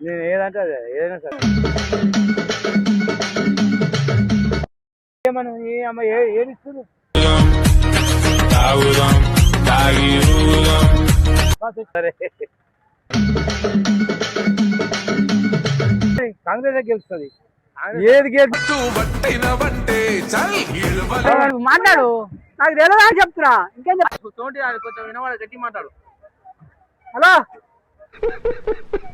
నేను ఏదంటే అదే ఏదైనా సరే ఏమన్నా ఈ అమ్మ ఏది ఇస్తుంది సరే కాంగ్రెస్ గెలుస్తుంది ఏది మాట్లాడు నాకు తెలియదా చెప్తున్నా ఇంకేం తోటి కొంచెం వినవాడు గట్టి మాట్లాడు hello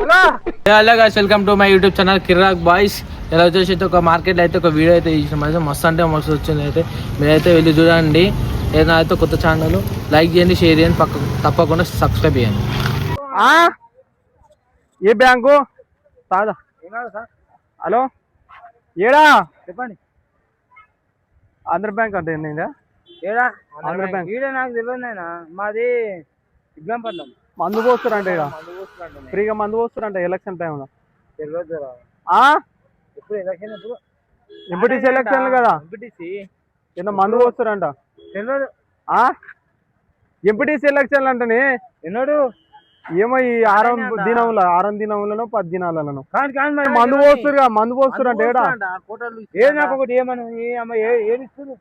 hello hello guys welcome to my YouTube channel Kiraak boys. ఇలా వచ్చేసి ఒక మార్కెట్లో అయితే ఒక వీడియో అయితే ఇచ్చిన అయితే మస్తు అంటే మస్తు వచ్చింది. అయితే మీరైతే వెళ్ళి చూడండి. ఏదైనా అయితే కొత్త ఛానల్ లైక్ చేయండి, షేర్ చేయండి, తప్పకుండా సబ్స్క్రైబ్ చేయండి. ఏ బ్యాంకు సాదా సార్ హలో ఏడా చెప్పండి ఆంధ్ర బ్యాంక్ అంటే ఏంటంటే ఏడా ఆంధ్ర బ్యాంక్ ఈడ నాకు తెలియదు నాయన మాది ఇబ్రాంపట్నం మందు పోస్తారంట ఇక్కడ ఫ్రీగా మందు పోస్తారంట ఎలక్షన్ టైంలో. తెలియదు ఎప్పుడు ఎలక్షన్ ఎప్పుడు ఎంపీటీసీ ఎలక్షన్లు కదా, ఎంపీటీసీ ఏదో మందు పోస్తారంట. తెలియదు ఎంపీటీసీ ఎలక్షన్లు అంటేనే ఎన్నడు ఏమో ఈ 6 దినంలో 10 దినాలను కానీ మందు పోస్తురుగా, మందు పోస్తురంట ఏడా ఏది నాకు ఒకటి ఏమన్నా ఈ అమ్మ ఏది ఇస్తుంది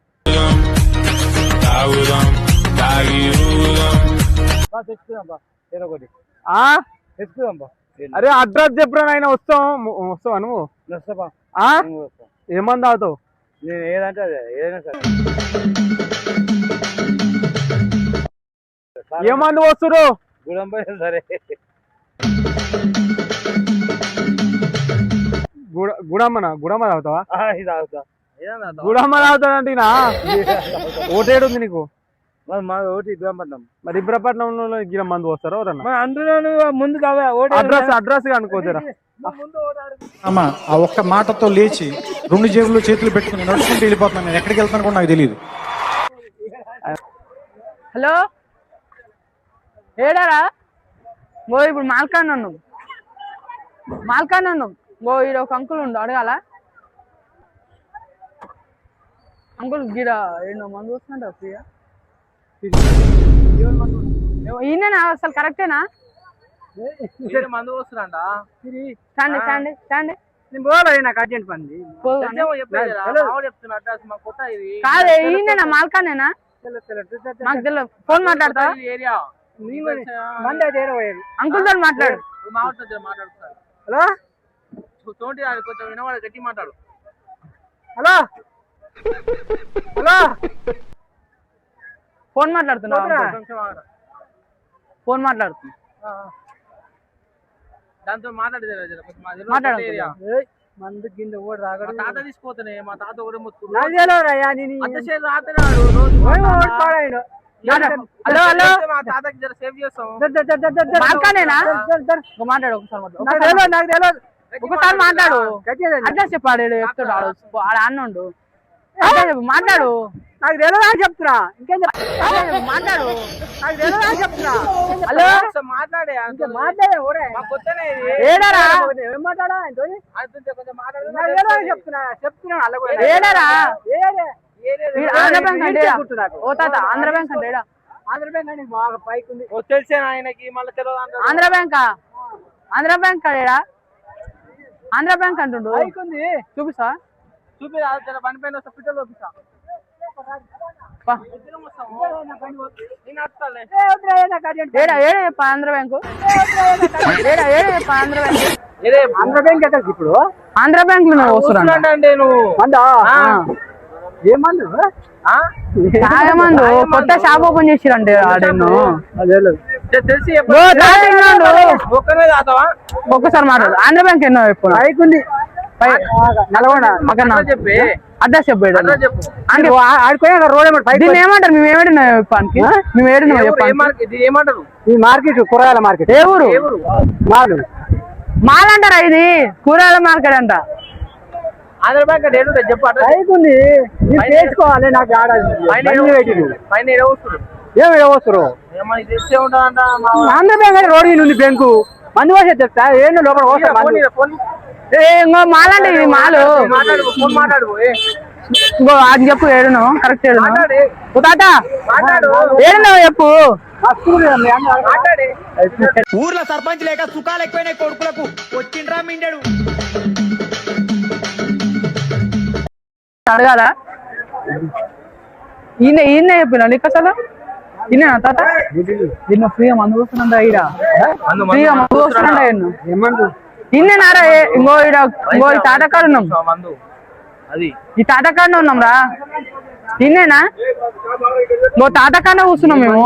తెచ్చుకుందాంబా ఏదో ఒకటి తెచ్చుకుందాంబా. అరే అడ్రస్ చెప్పురా నాయన, వస్తావా నువ్వు? వస్తాపా ఏమంది అవుతావు? నేను ఏదంటే అదే ఏదైనా సరే ఏమంది వస్తురు గుడంబై సరే గుడమ్మ తాగుతావా? ఇది అవుతా గుడమ్మ తాగుతాడంటే ఓటేడు ఉంది నీకు? మా ఓటు ఇబ్రాంపట్నం. మరి ఇబ్రాంపట్నంలో గిర మందు వస్తారా ఎవరన్నా? అందులో ముందు అడ్రస్ అనుకోతారా? అమ్మా ఆ ఒక్క మాటతో లేచి 2 జేబుల్లో చేతులు పెట్టుకుని నడుచుకుంటూ వెళ్ళిపోతున్నాను. నేను ఎక్కడికి వెళ్తాను కూడా నాకు తెలియదు. హలో ఏడారా గో, ఇప్పుడు మాల్కాన్ ఉన్నాం గో. ఈడ ఒక అంకుల్ ఉండు, అడగాల అంకుల్ గిడ ఎన్నో మంది వస్తుంట ఫ్రీగా. ఈయన అసలు కరెక్టేనా? మందు వస్తుందంట. నేను పోలే, నాకు అర్జెంట్ పని. కాదే ఈయన మాల్కానేనా? నాకు తెలియదు. ఫోన్ మాట్లాడతా అంకుల్ తో మాట్లాడు. హలో తోటి కొంచెం వినవాడు గట్టి మాట్లాడు. హలో హలో ఫోన్ మాట్లాడుతున్నా, ఫోన్ మాట్లాడుతున్నా. దాంతో మందు కింద కూడా రాగడు. తాత తీసిపోతానే, మా తాత కూడా హలో హలో మా తాతకి జర సేవ్ చేస్తాం. మాట్లాడు ఒకసారి, నాకు తెలియదు ఒకసారి మాట్లాడు. అడ్రస్ చెప్పాడు, చెప్తాడు ఆడ అన్నుండు. మాట్లాడు, నాకు తెలియదా చెప్తున్నా. ఇంకేం మాట్లాడు, నాకు తెలియదా చెప్తున్నా. హలో మాట్లాడే ఏడారా చెప్తున్నా ఏడారా? ఆంధ్ర బ్యాంక్ అంటే ఓ తాత ఆంధ్ర బ్యాంక్ అంటే ఆంధ్ర బ్యాంక్ అని బాగా పైకి ఉంది. తెలిసే ఆయనకి మళ్ళీ తెలియదు. ఆంధ్ర బ్యాంకా? ఆంధ్ర బ్యాంక్ అదేడా? ఆంధ్ర బ్యాంక్ అంటుండు. చూపిస్తా, చూపి పని పైన పిట్టలు చూపిస్తా. ఆంధ్ర బ్యాంకు ఆంధ్ర బ్యాంక్ ఎక్కడ ఇప్పుడు? ఆంధ్ర బ్యాంక్ లో వస్తున్నా ఏమందు కొత్త షాప్ ఓపెన్ చేసిరండి ఆడేను. ఒక్కసారి మాట్లాడు. ఆంధ్ర బ్యాంక్ ఎన్నో ఎప్పుడు అయిపోయింది నల్గొండ చెప్పి అడ్రస్ చెప్పాడు. అంటే ఆడిపోయా రోడ్ దీన్ని ఏమంటారు? మేము ఏమేడినా చెప్పానికి మేము ఏడినా ఏమంటారు? ఈ మార్కెట్ కూరగాయల మార్కెట్. ఏ ఊరు? మాల్ అంటారా? ఇది కూరగాయల మార్కెట్ అంట. ఆంధ్ర బ్యాంక్ అంటే చెప్పు. అయిపోయింది చేసుకోవాలి. నాకు ఏమి వస్తారు? ఆంధ్ర బ్యాంక్ అంటే రోడ్ ఉంది బ్యాంకు. మంది వచ్చే చెప్తా ఏంటో లోపల మాలంటే ఇది మాలు. ఇంకో అది చెప్పు. ఏడును కరెక్ట్ ఏడును తాత ఏడున్నావు చెప్పు. ఊర్లో సర్పంచ్ లేక సుఖాలు ఎక్కువైనా కొడుకులకు వచ్చిండ్రా అడగాల ఈయన చెప్పిన నీకు అసలు ఈయన తాత దీన్ని ఫ్రీగా మందు వస్తుందంట ఈడ ఫ్రీగా మందు వస్తుందంట ఇన్నేనారా ఇంకో ఈ తాతకాడు ఉన్నాం ఈ తాతకాడనే ఉన్నాం రా ఇన్నేనా ఇంకో తాతకాడనే కూర్చున్నాం మేము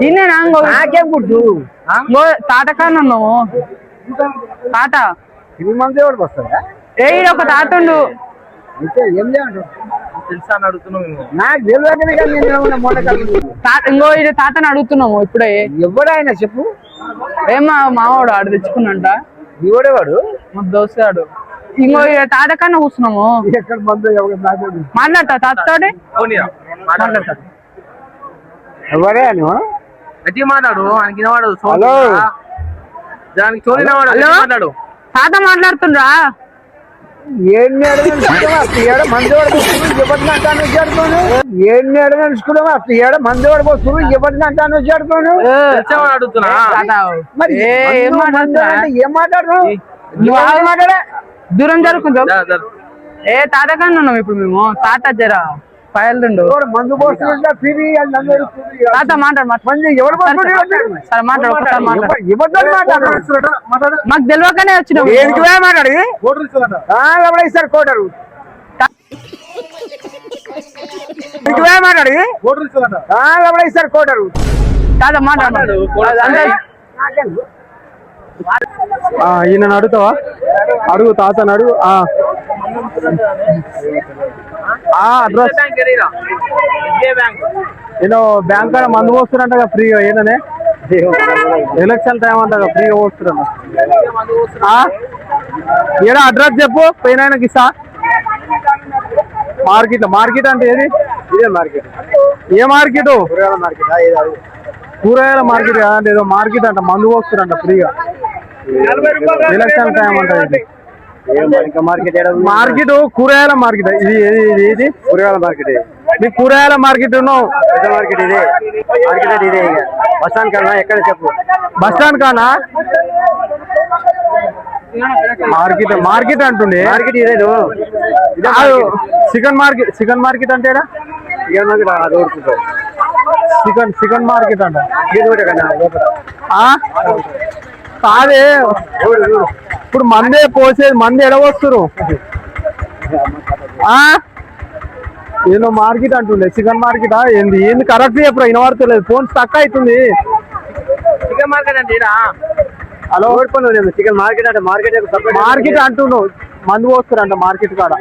ఇన్నేనా ఇంకో తాతకాడనే ఉన్నాము తాత మంది ఎవరికి వస్తారా ఏ ఒక తాత ఉండు తెలుసా అని అడుగుతున్నాం నాకు తెలియదు ఇంకో ఇది తాతని అడుగుతున్నాము ఇప్పుడే ఎవడాయన చెప్పు ఏమా మావాడు ఆడు తెచ్చుకున్నంట ఎవడేవాడు మా దోస్తాడు ఇంకో తాత కన్నా కూర్చున్నాము ఎక్కడ మందు మాట్లాడతా తాతతోటి మాట్లాడతా ఎవరే అని గట్టి మాట్లాడు ఆయనకి వినవాడు హలో దానికి చూడవాడు మాట్లాడు తాత మాట్లాడుతుండ్రా ఏడ మందివాడు వస్తున్నారు ఎవరిని అంటాను జడుతాను ఏడ తెలుసుకున్నావా ఏడ మందివాడు వస్తున్నారు ఎవరిని అంటాను జడుతాను అడుగుతున్నా మరి ఏం మాట్లాడుతున్నావు మాట్లాడా దూరం జరుపుకుంటాం ఏ తాత కన్నా ఉన్నాం ఇప్పుడు మేము తాత జరా పయలుండు మందు పోస్తున్నా తాత మాట్లాడు మంది ఎవరు సరే మాట్లాడు మాకు తెలియకనే వచ్చినాం మాట్లాడి ఇస్తారు కోటరు మాట్లాడి ఇస్తారు కోటరు తాత మాట్లాడు ఈయన అడుగుతావా అడుగు తాతని అడుగు అడ్రస్ నేను బ్యాంక్ కాడ మందు పోస్తున్నట్టుగా ఫ్రీగా ఏదనే ఎలక్షన్ టైం అంటగా ఫ్రీగా పోస్తున్నా ఏడా అడ్రస్ చెప్పు పోయినాయనకి ఇస్తా మార్కెట్ అంటే ఏది ఇదే మార్కెట్ ఏ మార్కెట్ కూరగాయల మార్కెట్ కూరగాయల మార్కెట్ కాదంటే ఏదో మార్కెట్ అంట మందు పోస్తురంట ఫ్రీగా ఎలక్షన్ టైం అంట మార్కెట్ కూరగాయల మార్కెట్ ఇది కూరగాయల మార్కెట్ మీ కూరగాయల మార్కెట్ ఉన్నావు పెద్ద మార్కెట్ ఇదే మార్కెట్ ఇదే ఇక బస్ స్టాండ్ కన్నా ఎక్కడ చెప్పు బస్ స్టాండ్ కానా మార్కెట్ అంటుండే మార్కెట్ ఇదే చికెన్ మార్కెట్ అంటే చికెన్ మార్కెట్ అది ఊరుకుంటావు చికెన్ మార్కెట్ అంట కన్నా కాదే ఇప్పుడు మందే పోసేది మంది ఎడవస్తురు ఏదో మార్కెట్ అంటుండే చికెన్ మార్కెట్ ఏంది కరెక్ట్ చెప్పరా వినబడతలేదు ఫోన్ స్టక్ అవుతుంది చికెన్ మార్కెట్ అంటే హలో చికెన్ మార్కెట్ అంటే మార్కెట్ అంటున్నావు మందు పోస్తారంట మార్కెట్ కాడ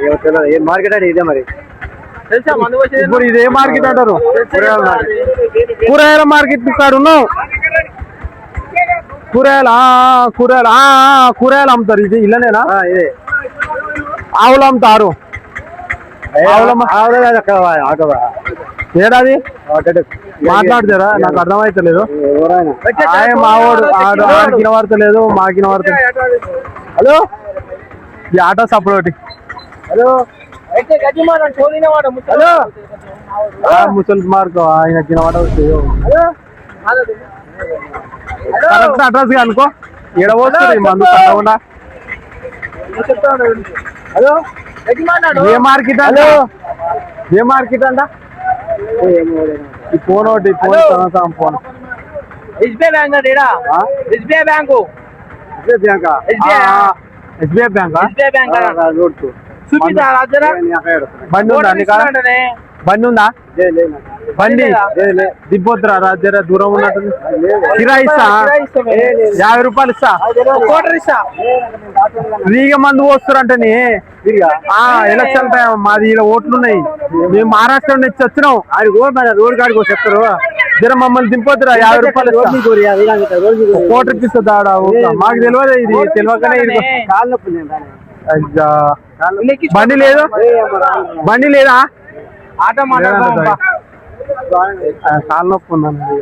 ఏ మార్కెట్ అంటే ఇదే మరి తెలుసా మందు ఇప్పుడు ఇదే మార్కెట్ అంటారు కూరగాయల మార్కెట్ కాడ ఉన్నావు కూరగాయలు అమ్ముతారు ఇది ఇల్లనేనా ఇదే ఆవులు అమ్ముతారు ఏడాది మాట్లాడతారా నాకు అర్థమైతలేదు మావాడు ఆడికి వినబడతలేదు మాకు వినబడతలేదు హలో ఈ ఆటో సపోర్ట్ హలో హలో ముసలి మార్కు ఆయన వినబడవచ్చు కరెక్ట్ అడ్రస్ అనుకో ఎడవస్తుంది మందు తప్పకుండా హలో ఏ మార్కెట్ అంట ఏ మార్కెట్ అంట ఈ ఫోన్ ఒకటి ఫోన్ ఫోన్ ఎస్బీఐ బ్యాంక్ అంటేడా ఎస్బీఐ బ్యాంకు ఎస్బీఐ బ్యాంక్ చూపిద్దా బండి ఉందా బండి ఉందా బండి దిబ్బొద్దురా రాజరా దూరం ఉన్నట్టు కిరాయి ఇస్తా 50 రూపాయలు ఇస్తా ఫ్రీగా మందు పోస్తారంటే ఎలక్షన్ టైం మాది ఇలా ఓట్లున్నాయి మేము మహారాష్ట్ర నుంచి వచ్చినాం రోడ్ కాడికి చెప్తారు జర మమ్మల్ని దింపొద్దురా 50 రూపాయలు కోటి రూపీస్ దాడా మాకు తెలియదు ఇది తెలియకనే ఇది బండి లేదా ఆటో మాట్లాడతా కాలు నొప్పి ఉందండి